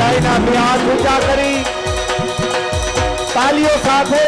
બધાયના બે હાથ ઊંચા કરી તાલીઓ સાથે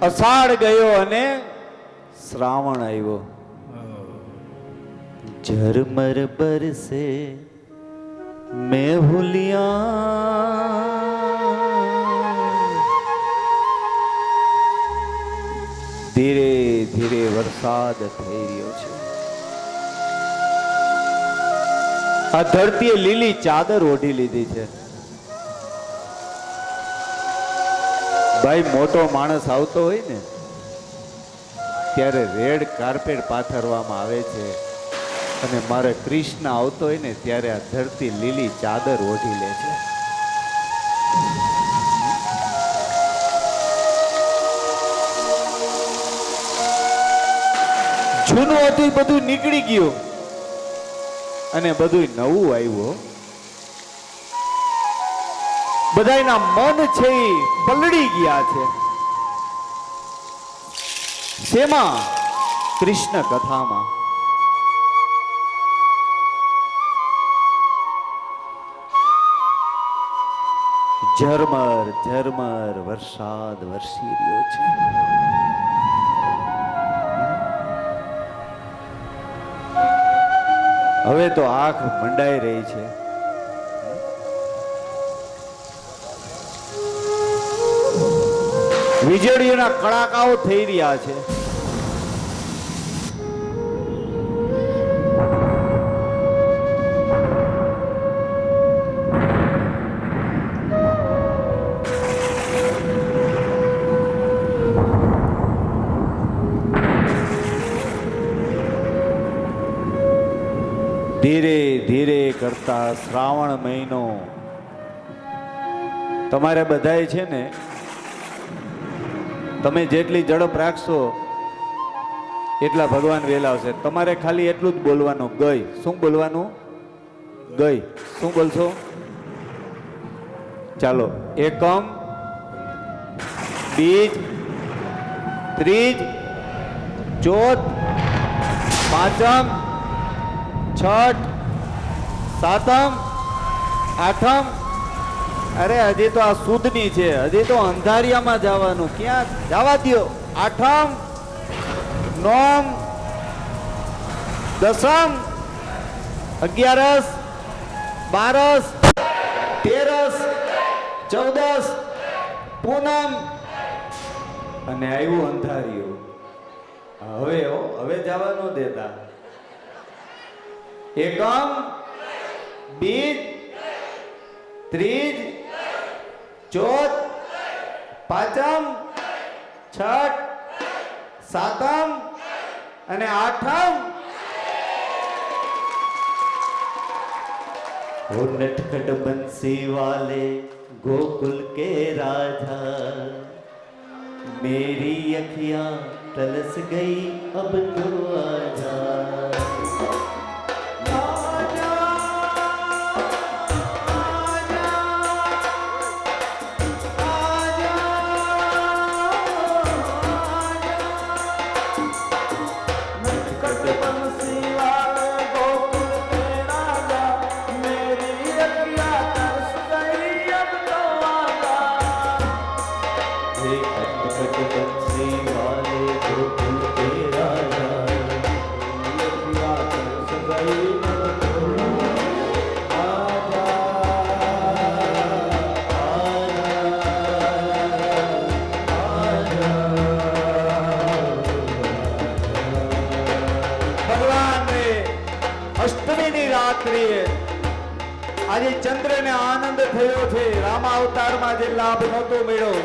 અષાઢ ગયો અને શ્રાવણ આવ્યો. ઝરમર બરસે મેહુલિયા ધીરે ધીરે વરસાદ થઈ રહ્યો છે. આ ધરતીએ લીલી ચાદર ઓઢી લીધી છે. ભાઈ મોટો માણસ આવતો હોય ને ત્યારે રેડ કાર્પેટ પાથરવામાં આવે છે અને મારે કૃષ્ણ આવતો હોય ને ત્યારે આ ધરતી લીલી ચાદર ઓઢી લે છે. જૂનું હતું બધું નીકળી ગયું અને બધું નવું આવ્યું. બધાયના મન છે એ પલળી ગયા છે. શેમાં? કૃષ્ણ કથામાં. ઝરમર ઝરમર વરસાદ વરસી રહ્યો છે. હવે તો આંખ મંડાઈ રહી છે. વીજળીઓના કડાકાઓ થઈ રહ્યા છે. ધીરે ધીરે કરતા શ્રાવણ મહિનો તમારે બધાય છે ને, તમે જેટલી ઝડપ રાખશો એટલા ભગવાન વહેલા આવશે. તમારે ખાલી એટલું જ બોલવાનું, ગઈ. શું બોલવાનું? ગઈ. શું બોલશો? ચાલો. એકમ, બીજ, ત્રીજ, ચોથ, પાંચમ, છઠ, સાતમ, આઠમ. અરે હજી તો આ સુધની છે, હજી તો અંધારિયામાં જવાનું. ક્યાં જવા દો? આઠમ, નોમ, દસમ, અગિયારસ, બારસ, તેરસ, ચૌદસ, પૂનમ અને આવ્યું અંધારિયું. હવે જવા ન દેતા. એકમ, બીજ, ત્રીજ, ચોથ, પાંચમ, છઠ, સાતમ અને આઠમ. ओ नटखट बंसी वाले गोकुल के राजा, मेरी अखियां तलस गई, अब तो आजा. આજે ચંદ્રને આનંદ થયો છે. રામા અવતારમાં જે લાભ નહોતો મળ્યો,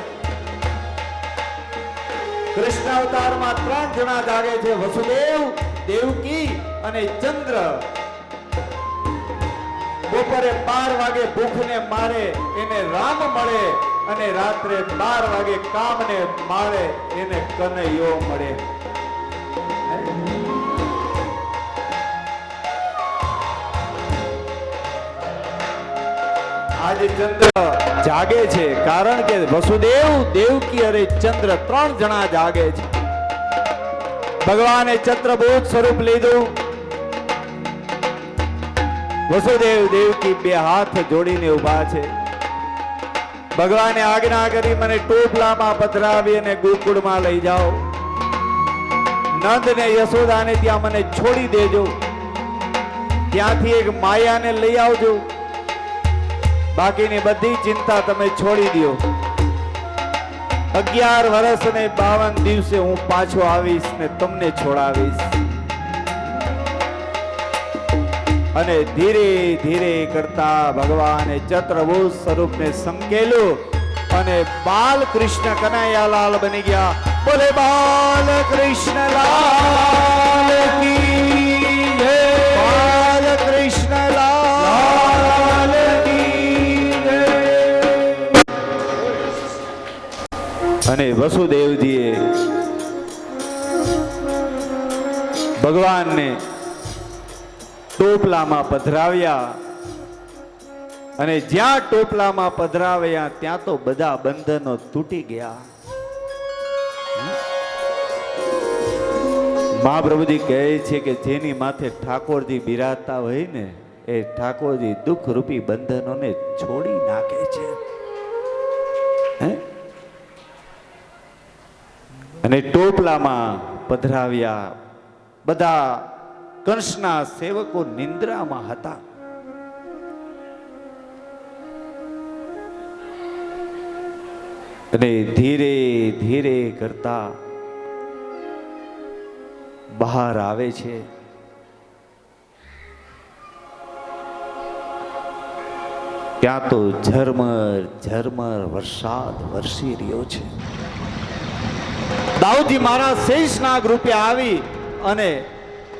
કૃષ્ણ અવતારમાં 3 જણા જાગે છે, વસુદેવ, દેવકી અને ચંદ્ર. બપોરે 12 વાગે ભૂખને મારે એને રામ મળે અને રાત્રે 12 વાગે કામને મારે એને કનૈયો મળે. આજે ચંદ્ર જાગે છે કારણ કે વસુદેવ, દેવકી અને ચંદ્ર 3 જણા જાગે છે. ભગવાને ચંદ્રબોધ સ્વરૂપ લીધું. વસુદેવ, દેવકી 2 હાથ જોડીને ઉભા છે. ભગવાને આજ્ઞા કરી, મને ટોપલામાં પધરાવી અને ગોકુળમાં લઈ જાઓ. નંદ ને યશોદાને ત્યાં મને છોડી દેજો. ત્યાંથી એક માયાને લઈ આવજો. બાકીની બધી ચિંતા તમે છોડી દો. 11 વર્ષ અને 52 દિવસે હું પાછો આવીશ ને તમને છોડાવીશ. અને ધીરે ધીરે કરતા ભગવાને ચતુર્ભુજ સ્વરૂપને સંકેલું અને બાલકૃષ્ણ કનૈયાલાલ બની ગયા. બોલે બાલકૃષ્ણ લાલ કી જય. બાલકૃષ્ણ લાલ કી જય. અને વસુદેવજીએ ભગવાનને ટોપલામાં પધરાવ્યા અને જ્યાં ટોપલામાં પધરાવ્યા ત્યાં તો બધા બંધનો તૂટી ગયા. મહાપ્રભુજી કહે છે કે જેની માથે ઠાકોરજી બિરાજતા હોય ને એ ઠાકોરજી દુઃખ રૂપી બંધનોને છોડી નાખે છે. અને ટોપલામાં પધરાવ્યા. બધા કંસના સેવકો નિંદ્રામાં હતા. અને ધીરે ધીરે કરતા બહાર આવે છે. ત્યાં તો ઝરમર ઝરમર વરસાદ વરસી રહ્યો છે. દાઉદજી મહારાજ શેષનાગ રૂપે આવી અને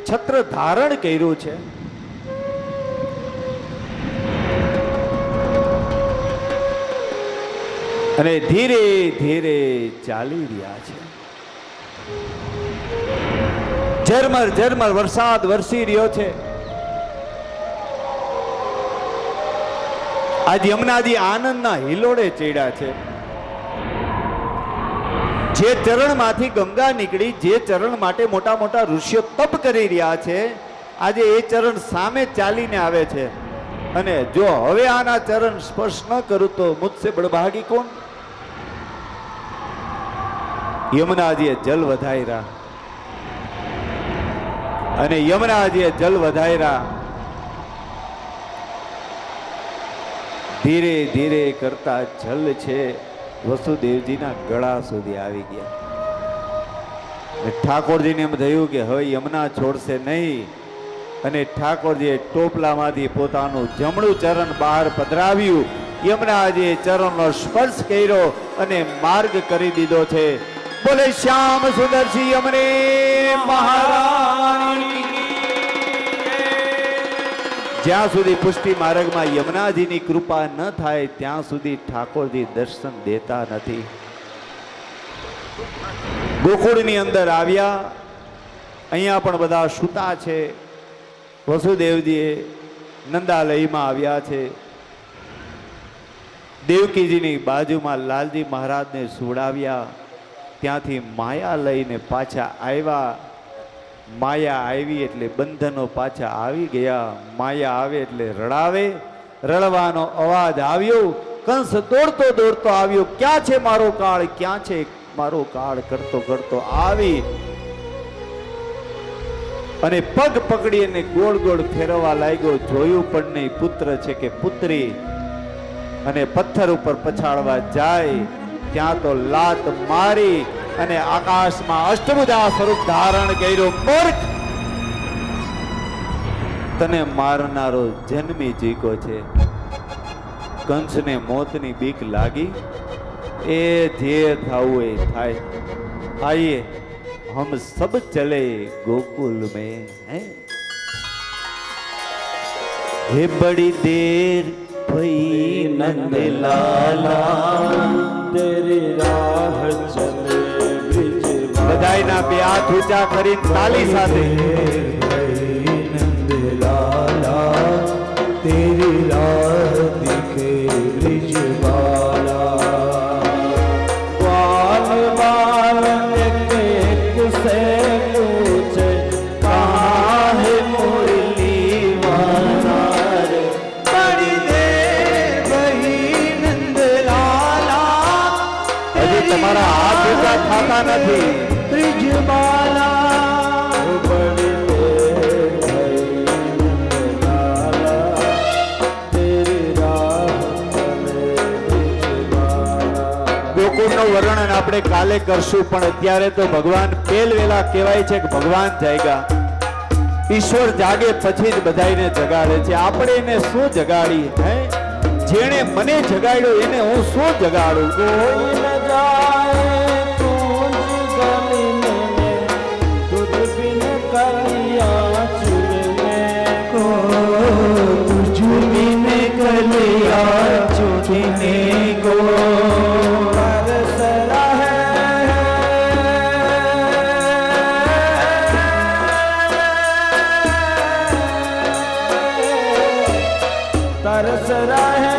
છત્ર ધારણ કર્યું છે. અને ધીરે ધીરે ચાલી રહ્યા છે. ઝરમર ઝરમર વરસાદ વરસી રહ્યો છે. આજ યમુનાજી આનંદના હિલોડે ચડ્યા છે. જે ચરણમાંથી ગંગા નીકળી, જે ચરણ માટે મોટા મોટા ઋષિઓ તપ કરી રહ્યા છે, આજે એ ચરણ સામે ચાલીને આવે છે. અને જો હવે આના ચરણ સ્પર્શ ન કરું તો મુझसे બડભાગી કોણ? યમુનાજીએ જલ વધાર્યા અને યમુનાજીએ જલ વધાર્યા. ધીરે ધીરે કરતા જલ છે વસુદેવજીના ગળા સુધી આવી ગયા. ઠાકોરજીને એમ થયું કે હવે યમુના છોડશે નહીં. અને ઠાકોરજીએ ટોપલામાંથી પોતાનું જમણું ચરણ બહાર પધરાવ્યું. યમુનાજીએ ચરણનો સ્પર્શ કર્યો અને માર્ગ કરી દીધો છે. બોલે શ્યામ સુંદરસિંહ યમુને મહારાણી. જ્યાં સુધી પુષ્ટિ માર્ગમાં યમુનાજીની કૃપા ન થાય ત્યાં સુધી ઠાકોરજી દર્શન દેતા નથી. ગોકુળની અંદર આવ્યા. અહીંયા પણ બધા સૂતા છે. વસુદેવજીએ નંદાલયમાં આવ્યા છે. દેવકીજીની બાજુમાં લાલજી મહારાજને સુવડાવ્યા. ત્યાંથી માયા લઈને પાછા આવ્યા. માયા આવી એટલે બંધનો પાછા આવી ગયા. માયા આવે એટલે રડાવે. રડવાનો અવાજ આવ્યો. કંસ દોડતો દોડતો આવ્યો. ક્યાં છે મારો કાળ, ક્યાં છે મારો કાળ કરતો કરતો આવી અને પગ પકડી અને ગોળ ગોળ ફેરવવા લાગ્યો. જોયું પણ નહીં પુત્ર છે કે પુત્રી. અને પથ્થર ઉપર પછાડવા જાય ત્યાં તો લાત મારી અને આકાશમાં અષ્ટભુજા સ્વરૂપ ધારણ કર્યો. મૂર્ખ, તને મારનારો જન્મી જીકો છે. કંસને મોતની બીક લાગી. એ જે થવું એ થાય. આइए हम सब चले गोकुल में हैं. हे बड़ी देर भई नंद लाला तेरी राह चले ब्रिज. બધાયના બે હાથ ઊંચા કરીને તાલી સાથે नंद लाला तेरी राह दिखे ब्रिज बाला. ग्वाल बाल एक एक से पूछे कहाँ है मुरली वाला रे. बड़ी देर भई नंद लाला હજી તમારા હાથ ઊંચા થતા નથી. ब्रिज बाला. बड़ी देर भई नंद लाला तेरी राह चले ब्रिज बाला. ગોકુળનું વર્ણન આપણે કાલે કરશું, પણ અત્યારે તો ભગવાન પેલ વેલા કહેવાય છે કે ભગવાન જાગ્યા. ઈશ્વર જાગે પછી જ બધાયને જગાડે છે. આપણે એને શું જગાડી? હે, જેણે મને જગાડ્યો એને હું શું જગાડું? कोई न जाए तुझ गली में तुझ बिन कलियां चुनने को. तुझ बिन कलियां चुनने को तरस रहे तरस रहे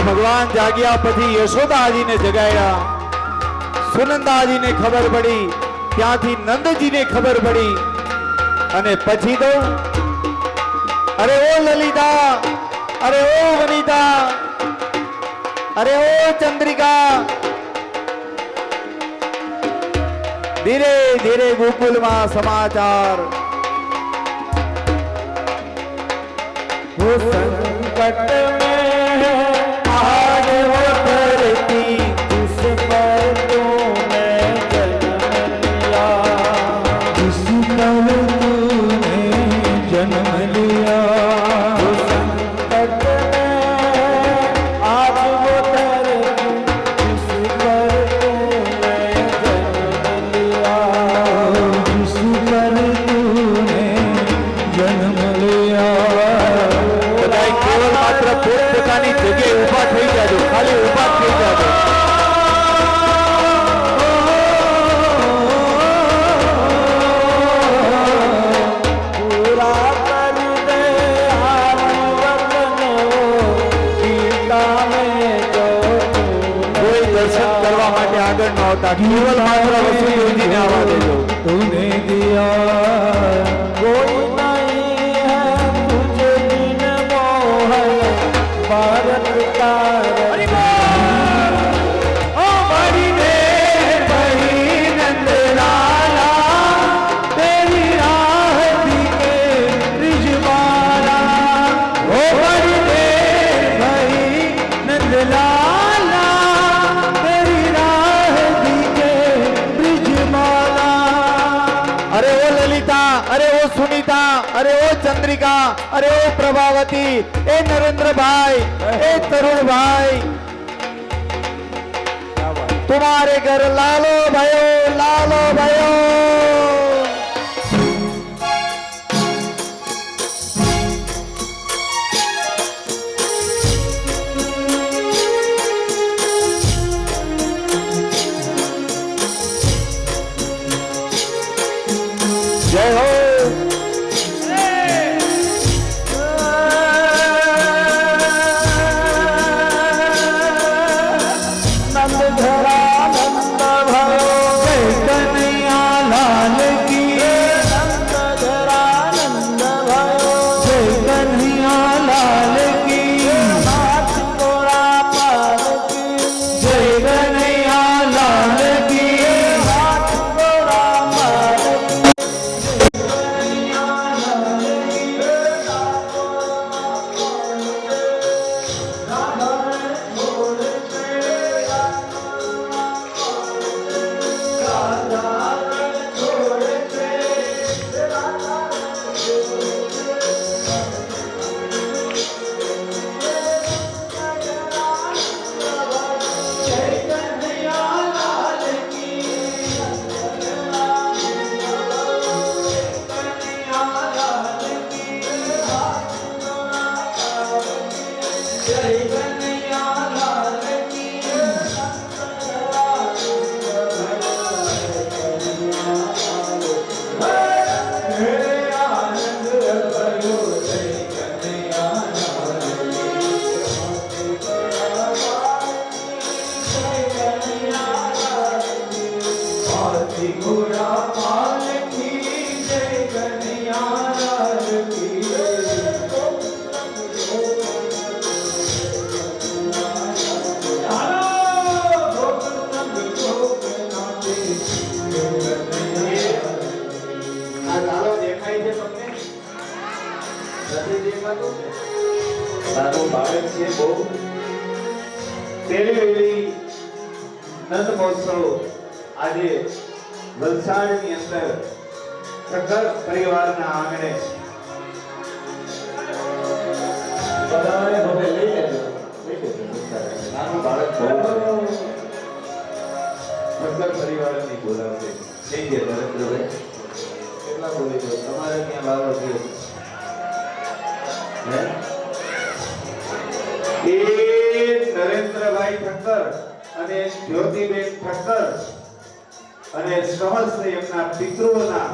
ભગવાન જાગ્યા પછી યશોદાજીને જગાડ્યા. સુનંદાજીને ખબર પડી. ત્યાંથી નંદજીને ખબર પડી. અને પછી તો અરે ઓ લલિતા, અરે ઓ વનિતા, अरे ओ चंद्रिका, धीरे धीरे गोकुल में समाचार। वो संकट में आज वो धरती जिस पर तूने जन्म लिया, जिस पर तूने जन्म लिया। वो संकट में आज वो धरती जिस पर तूने जन्म लिया, जिस पर तूने जन्म लिया। केवल मात्र પોતપોતાની જગ્યાએ ઊભા થઈ જાજો, ખાલી ઊભા થઈ જાજો। पूरा कर दे वतन गीता में जो કોઈ દર્શન કરવા માટે આગળ ન આવતા, કેવલ માત્ર વસુલી ઉજીને આવવા દેજો। तूने दिया कोई नहीं है तुझे बिन मोहन भारत का ओ बड़ी देर बड़ी नंदलाला, तेरी राह दिखे रिजवाना। ओ बड़ी देर बड़ी नंदलाला, तेरी राह दिखे रिजवाना। अरे ओ ललिता, अरे ओ सुनीता, अरे ओ चंद्रिका, अरे ओ प्रभावती, ए नरेंद्र भाई, ए तरुण भाई, तुम्हारे घर लालो भयो, लालो भयो। जय हो। नंद धरा नंद भयो, जय कन्हैया लाल की। नंद धरा नंद भयो, जय कन्हैया लाल की। हाथ तोड़ा पार की, जय कन्हैया लाल की। हाथ तोड़ा पार की, નાનું બાળક છે બહુ તેલી વેલી નંદ મહોત્સવ આજે વલસાડની અંદર સગર પરિવારના આંગણે બધાએ હવે લઈ લેજો નાનું બાળક બહુ સગર પરિવારની બોલાવશે થઈ ગયા નરેન્દ્રભાઈ કેટલા બોલી દો તમારે ત્યાં લાવવા જોઈએ એ નરેન્દ્રભાઈ ઠક્કર અને જ્યોતિબેન ઠક્કર અને સમસ્ત એમના પિતૃઓના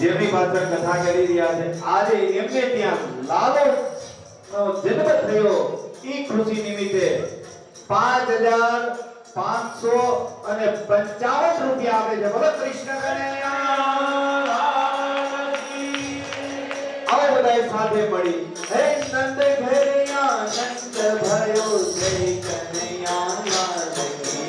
જેમની પાછળ કથા કરી રહ્યા છે આજે એમને ત્યાં લાલો જન્મ થયો એ ખુશી નિમિત્તે 5,555 રૂપિયા આપે છે બોલો કૃષ્ણ કનૈયા આવો બધાએ સાથે મળી હે નંદ ઘેરિયા नंद भयो जय कन्हैया लाल की।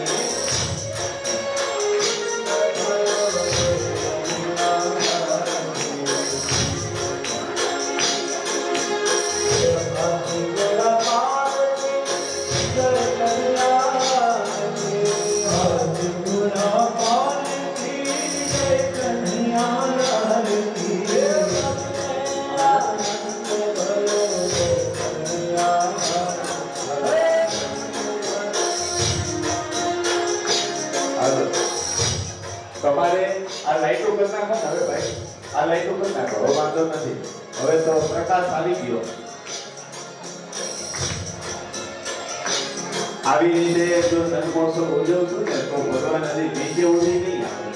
તમારે આ લાઈટો કરી નાખો ને હવે ભાઈ, આ લાઈટો કરી નાખો, હવે વાંધો નથી, હવે તો પ્રકાશ આવી ગયો. આવી રીતે જો જન્મોત્સવ ઉજવશું ને તો ભગવાન હજી નીચે ઉડી નહીં આવે.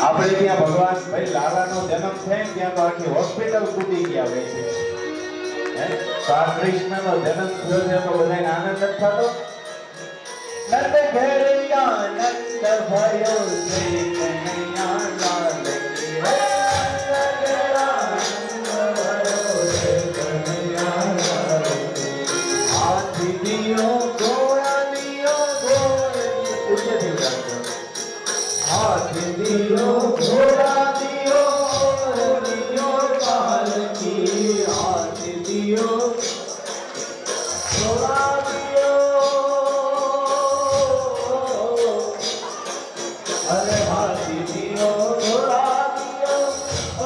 આપણે ત્યાં ભગવાન ભાઈ લાલાનો જન્મ થાય ને ત્યાં તો આખી હોસ્પિટલ તૂટી ગયા હોય છે. તો આ કૃષ્ણનો જન્મ થયો છે તો બધાને આનંદ જ થતો. नंद घरया नंद भयो जय कन्हैया लाल की। नंद घरा नंद भयो जय कन्हैया लाल की। हाथी दियो घोड़ा दियो घोड़ा दियो, हाथी दियो घोड़ा दियो दियो काल की। हाथी दियो घोड़ा दियो, अरे हाथी दियो घोड़ा दियो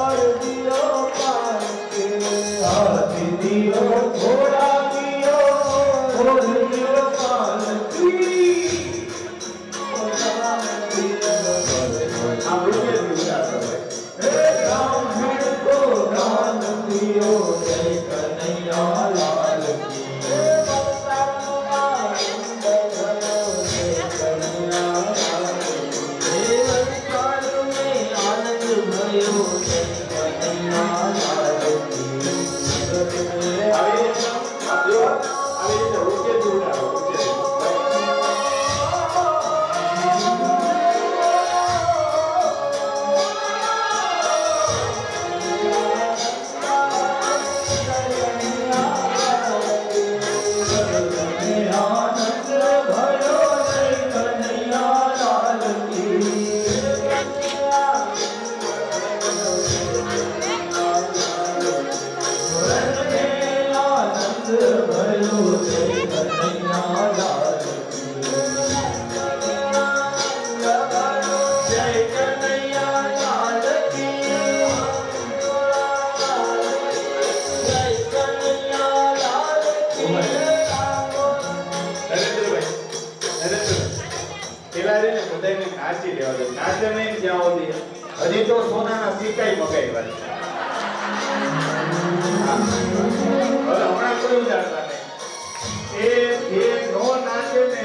और दियो पाल के। हाथी दियो घोड़ा दियो और दियो पाल की। ब्राह्मण को दान दियो जय कन्हैया लाल की। હજી તો સોનાના સિક્કાઈ મગાવ્યા છે. હવે હમણાં કોઈ ઉજાડતા નહીં. એ નો નાચે ને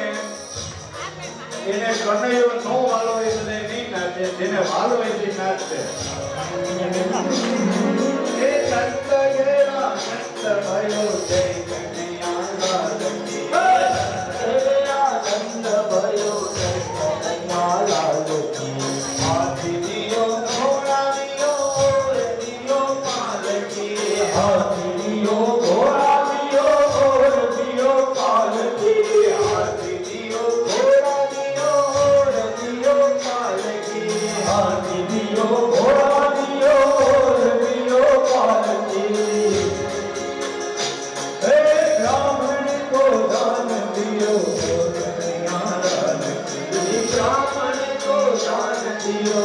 એને કનૈયો નો વાલો હોય તો નહીં નાચે, જેને વાલો હોય તે નાચે. એ નંદ ઘેરા નંદ भयो જય કનૈયા લાલ કી। नंद भयो जय कन्हैया लाल की। हाथी दियो घोड़ा दियो दियो पाल की। हाथी दियो घोड़ा दियो दियो पाल की। हाथी दियो घोड़ा दियो दियो पाल की। हाथी दियो घोड़ा दियो दियो पाल की। हे ब्राह्मण को दान दियो ब्राह्मण को दान दियो